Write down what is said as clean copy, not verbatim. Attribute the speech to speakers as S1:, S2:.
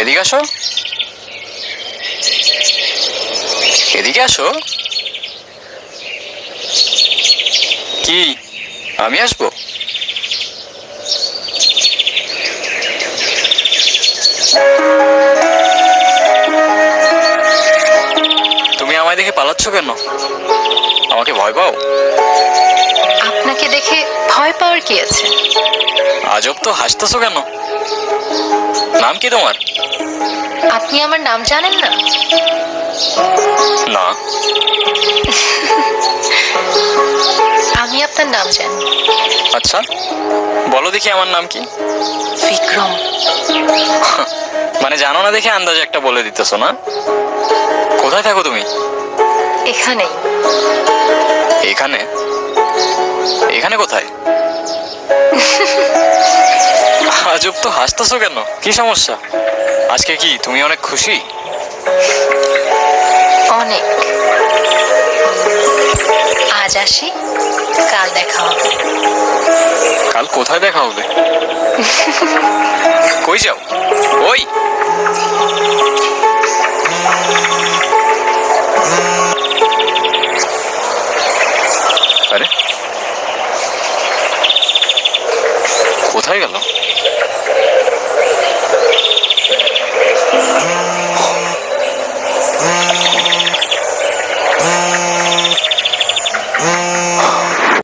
S1: এদিকে আসো, এদিকে আসো। কি আমি আসবো? তুমি আমায় দেখে পালাচ্ছ কেন? আমাকে ভয় পাও?
S2: আপনাকে দেখে ভয় পাওয়ার কি আছে?
S1: আজব তো, হাসতেছো কেন? নাম কি তোমার?
S2: আপনি আমার নাম জানেন না?
S1: না।
S2: আমি আপনার নাম জানি।
S1: আচ্ছা, বলো দেখি আমার নাম কি?
S2: বিক্রম।
S1: মানে জানো না দেখে আন্দাজে একটা বলে দিতেছো না? কোথায় থাকো তুমি?
S2: এখানেই।
S1: এখানে? এখানে কোথায়? আজব তো, হাসতেছো কেন? কি সমস্যা? আজকে কি তুমি অনেক খুশি?
S2: অনেক। আজ আসি, কাল দেখা হবে।
S1: কাল কোথায় দেখা হবে? কই যাও?